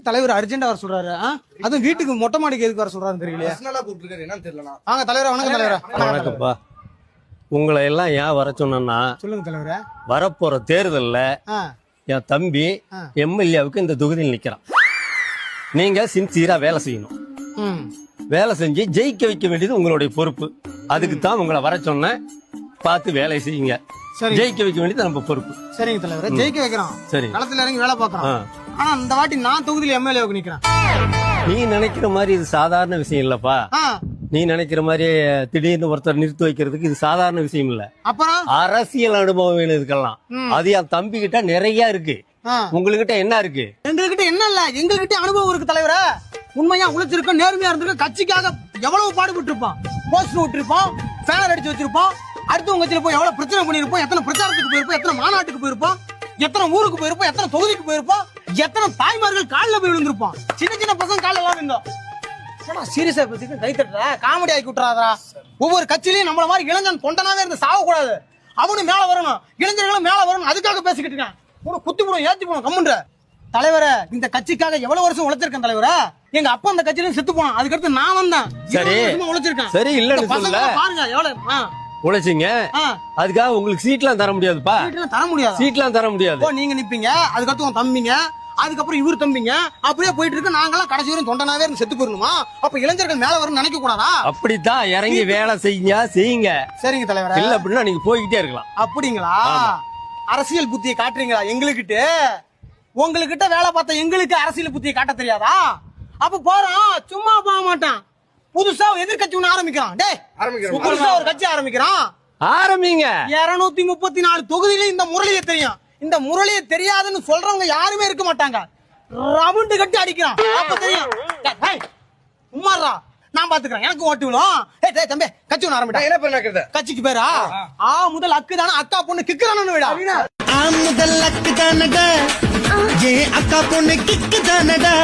தலைவர் அர்ஜென்டா வர சொல்றாரு. அதுவும் வீட்டுக்கு மொட்டை மாடிக்கு எதுக்கு வர சொல்றாருன்னு தெரியலையே. என்னன்னு தெரியல. வாங்க தலைவரா. வணக்கம் தலைவரா. வணக்கம்ப்பா. உங்களை எல்லாம் ஏன் வர சொன்னா, சொல்லுங்க தலைவரா. வரப்போற தேர்தல்ல என் தம்பி எம்எல்ஏவுக்கு இந்த தொகுதியில் நிக்கிறான். நீங்க சின்சியரா வேலை செய்யணும். வேலை செஞ்சு ஜெயிக்க வைக்க வேண்டியது உங்களுடைய பொறுப்பு. அதுக்கு தான் உங்களை வர சொன்னேன். பார்த்து வேலை செய்யுங்க. ஜெயிக்க வைக்க வேண்டியது நம்ம பொறுப்பு. சரிங்க தலைவரா. ஜெயிக்க வைக்கிறோம். சரி, களத்துல இறங்கி வேலை பார்க்கறோம். ஆனா இந்த வாட்டி நான் தொகுதியில எம்எல்ஏவுக்கு நிக்கிறேன். நீ நினைக்கிற மாதிரி இது சாதாரண விஷயம் இல்லப்பா. நீ நினைக்கிற மாதிரி திடீர்னு ஒருத்தர் நிறுத்தி வைக்கிறதுக்கு இது சாதாரண விஷயம் இல்ல. அப்புறம் அரசியல் அனுபவம் வேணும் இதுக்கெல்லாம். அது என் தம்பி கிட்ட நிறைய இருக்கு. உங்ககிட்ட என்ன இருக்கு? எங்ககிட்ட என்ன இல்ல, எங்ககிட்ட அனுபவம் இருக்கு தலைவரா. உண்மையா உழைச்சிருக்கோம், நேர்மையா இருந்திருக்கோம். கட்சிக்காக எவ்வளவு பாடுபட்டு இருப்போம். போஸ்டர் விட்டுருப்போம், பேனர் அடிச்சு வச்சிருப்போம். அடுத்தவங்க கட்சியில போய் எவ்வளவு பிரச்சனை பண்ணிருப்போம். எத்தனை பிரச்சாரத்துக்கு போயிருப்போம், எத்தனை மாநாட்டுக்கு போயிருப்போம், எத்தனை ஊருக்கு போயிருப்போம், எத்தனை தொகுதிக்கு போயிருப்போம், எத்தனை தாய்மார்கள் காலில் போய் விழுந்திருப்போம். சின்ன சின்ன பசங்க காலில் எல்லாம் இருந்தோம். சீரியஸா பத்தி கை தட்டுற காமெடி ஆக்கி விட்டுறாதா. ஒவ்வொரு கட்சியிலையும் நம்மள மாதிரி இளைஞன் தொண்டனாவே இருந்து சாக கூடாது. அவனும் மேல வரணும், இளைஞர்களும் மேல வரணும். அதுக்காக பேசிக்கிட்டு இருக்கேன். குத்தி போடும், ஏத்தி போடும். கம்முன்ற தலைவரை இந்த கட்சிக்காக எவ்வளவு வருஷம் உழைச்சிருக்கேன் தலைவரா. எங்க அப்பா அந்த கட்சியில செத்து போனான். அதுக்கடுத்து நான் வந்தேன். உழைச்சிருக்கேன். சரி, இல்லன்னு சொல்ல பாருங்க எவ்வளவு உழைச்சிங்க. அதுக்காக உங்களுக்கு சீட்லாம் தர முடியாதுப்பா. தர முடியாது, சீட்லாம் தர முடியாது. நீங்க நிப்பீங்க, அதுக்கடுத்து உன் தம்பிங்க, அதுக்கப்புறம் இவர் தம்பிங்க, அப்படியே போயிட்டு இருக்கு. நாங்கெல்லாம் கடைசி வரையும் தொண்டனாவே இருந்து செத்து போயிடணுமா? அப்ப இளைஞர்கள் மேல வரும் நினைக்க கூடாதா? அப்படித்தான் இறங்கி வேலை செய்யுங்க. சரிங்க தலைவரா. இல்ல அப்படின்னா நீங்க போய்கிட்டே இருக்கலாம். அப்படிங்களா? அரசியல் புத்தியை காட்டுறீங்களா எங்களுக்கிட்ட? உங்களுக்கிட்ட வேலை பார்த்த எங்களுக்கு அரசியல் புத்தியை காட்ட தெரியாதா? அப்ப போறோம், சும்மா போக மாட்டான். புதுசா எதிர்கட்சி ஒண்ணு ஆரம்பிக்கிறான். புதுசா ஒரு கட்சி ஆரம்பிக்கிறான். ஆரம்பிங்க. 234 தொகுதியில இந்த முரளியை தெரியும். இந்த முரளியை தெரியாதுன்னு சொல்றவங்க யாருமே இருக்க மாட்டாங்க. ரவுண்டு கட்டி அடிக்கிறான். அப்ப தெரியும். உமாரா நான் பாத்துக்கிறேன், எனக்கு ஓட்டு விடும். தம்பி கட்சி ஒண்ணு ஆரம்பிட்டா. கட்சிக்கு பேரா முதல் அக்கு தானே, அக்கா பொண்ணு கிக்குறானு விடா. முதல் அக்கு தானடா, ஏ அக்கா பொண்ணு கிக்கு தானடா.